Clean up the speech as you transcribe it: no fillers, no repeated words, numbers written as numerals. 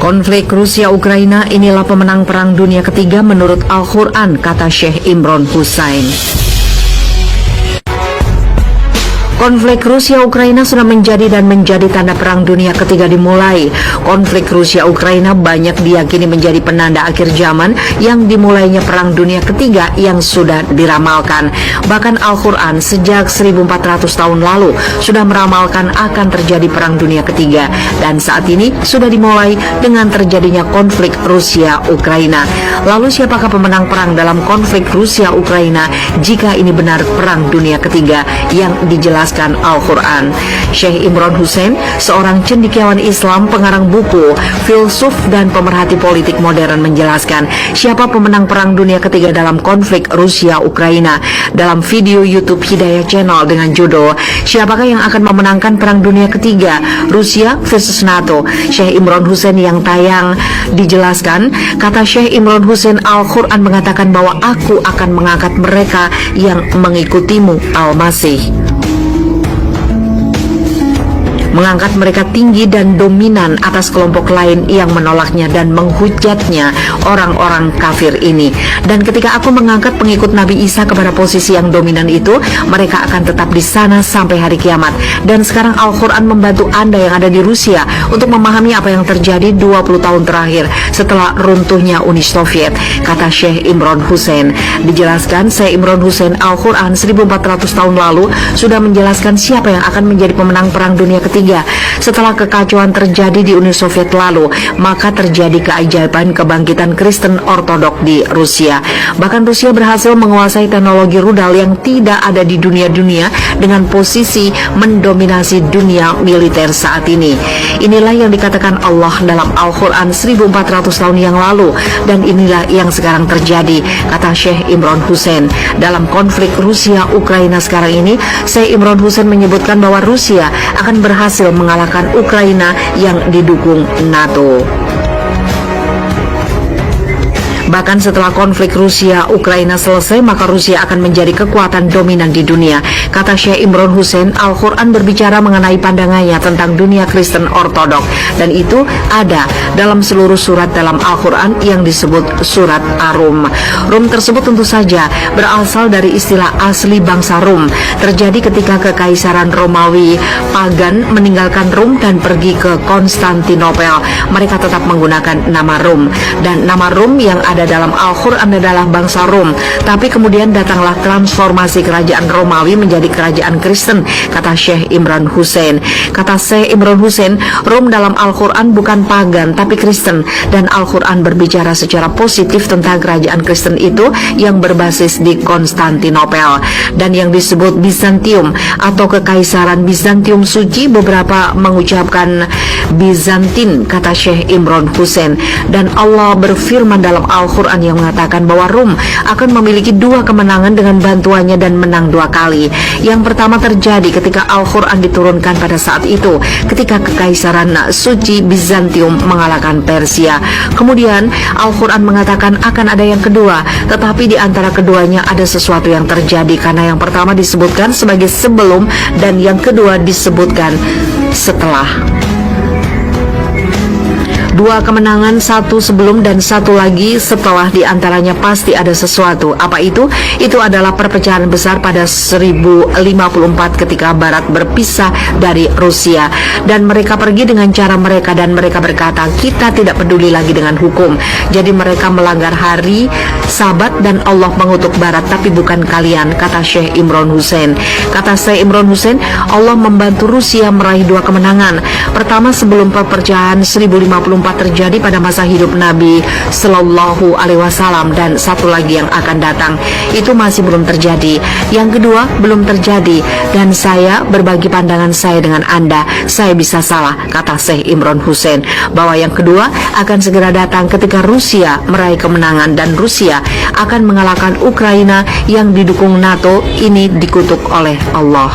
Konflik Rusia-Ukraina inilah pemenang Perang Dunia Ketiga menurut Al-Quran, kata Syekh Imron Hussein. Konflik Rusia-Ukraina sudah menjadi tanda Perang Dunia Ketiga dimulai. Konflik Rusia-Ukraina banyak diyakini menjadi penanda akhir zaman yang dimulainya Perang Dunia Ketiga yang sudah diramalkan. Bahkan Al-Quran sejak 1400 tahun lalu sudah meramalkan akan terjadi Perang Dunia Ketiga. Dan saat ini sudah dimulai dengan terjadinya konflik Rusia-Ukraina. Lalu siapakah pemenang perang dalam konflik Rusia-Ukraina jika ini benar Perang Dunia Ketiga yang dijelaskan Al-Quran? Syekh Imron Hussein, seorang cendekiawan Islam, pengarang buku, filsuf dan pemerhati politik modern, menjelaskan siapa pemenang Perang Dunia Ketiga dalam konflik Rusia-Ukraina dalam video YouTube Hidayah Channel dengan judul "Siapakah yang akan memenangkan Perang Dunia Ketiga, Rusia versus NATO?" Syekh Imron Hussein yang tayang dijelaskan, kata Syekh Imron Hussein, Al-Quran mengatakan bahwa aku akan mengangkat mereka yang mengikutimu, Al-Masih, mengangkat mereka tinggi dan dominan atas kelompok lain yang menolaknya dan menghujatnya, orang-orang kafir ini. Dan ketika aku mengangkat pengikut Nabi Isa kepada posisi yang dominan itu, mereka akan tetap di sana sampai hari kiamat. Dan sekarang Al-Quran membantu Anda yang ada di Rusia untuk memahami apa yang terjadi 20 tahun terakhir setelah runtuhnya Uni Soviet, kata Syekh Imron Hussein. Dijelaskan, Syekh Imron Hussein, Al-Quran 1400 tahun lalu sudah menjelaskan siapa yang akan menjadi pemenang Perang Dunia Ketiga. Setelah kekacauan terjadi di Uni Soviet lalu, maka terjadi keajaiban kebangkitan Kristen Ortodok di Rusia. Bahkan Rusia berhasil menguasai teknologi rudal yang tidak ada di dunia dengan posisi mendominasi dunia militer saat ini. Inilah yang dikatakan Allah dalam Al-Quran 1400 tahun yang lalu, dan inilah yang sekarang terjadi, kata Syekh Imron Hussein. Dalam konflik Rusia-Ukraina sekarang ini, Syekh Imron Hussein menyebutkan bahwa Rusia akan berhasil mengalahkan Ukraina yang didukung NATO. Bahkan setelah konflik Rusia-Ukraina selesai, maka Rusia akan menjadi kekuatan dominan di dunia. Kata Syekh Imron Hussein, Al-Quran berbicara mengenai pandangannya tentang dunia Kristen Ortodok. Dan itu ada dalam seluruh surat dalam Al-Quran yang disebut surat Ar-Rum. Rum tersebut tentu saja berasal dari istilah asli bangsa Rum. Terjadi ketika Kekaisaran Romawi pagan meninggalkan Rum dan pergi ke Konstantinopel. Mereka tetap menggunakan nama Rum. Dan nama Rum yang ada dalam Al-Quran adalah bangsa Rom. Tapi kemudian datanglah transformasi kerajaan Romawi menjadi kerajaan Kristen, kata Syekh Imron Hussein. Kata Syekh Imron Hussein, Rom dalam Al-Quran bukan pagan tapi Kristen, dan Al-Quran berbicara secara positif tentang kerajaan Kristen itu yang berbasis di Konstantinopel dan yang disebut Bizantium atau Kekaisaran Bizantium Suci. Beberapa mengucapkan Bizantin, kata Syekh Imron Hussein. Dan Allah berfirman dalam Al-Quran yang mengatakan bahwa Rum akan memiliki 2 kemenangan dengan bantuannya dan menang 2 kali. Yang pertama terjadi ketika Al-Quran diturunkan pada saat itu, ketika Kekaisaran Suci Bizantium mengalahkan Persia. Kemudian Al-Quran mengatakan akan ada yang kedua, tetapi di antara keduanya ada sesuatu yang terjadi, karena yang pertama disebutkan sebagai sebelum dan yang kedua disebutkan setelah. 2 kemenangan, 1 sebelum dan 1 lagi setelah, diantaranya pasti ada sesuatu. Apa itu? Itu adalah perpecahan besar pada 1054 ketika Barat berpisah dari Rusia dan mereka pergi dengan cara mereka, dan mereka berkata, kita tidak peduli lagi dengan hukum. Jadi mereka melanggar hari Sabat dan Allah mengutuk Barat, tapi bukan kalian, kata Syekh Imron Hussein. Kata Syekh Imron Hussein, Allah membantu Rusia meraih 2 kemenangan. Pertama sebelum perpecahan 1054 terjadi pada masa hidup Nabi Sallallahu Alaihi Wasallam, dan satu lagi yang akan datang itu masih belum terjadi. Yang kedua belum terjadi, dan saya berbagi pandangan saya dengan Anda. Saya bisa salah, kata Syekh Imron Hussein, bahwa yang kedua akan segera datang ketika Rusia meraih kemenangan dan Rusia akan mengalahkan Ukraina yang didukung NATO ini dikutuk oleh Allah.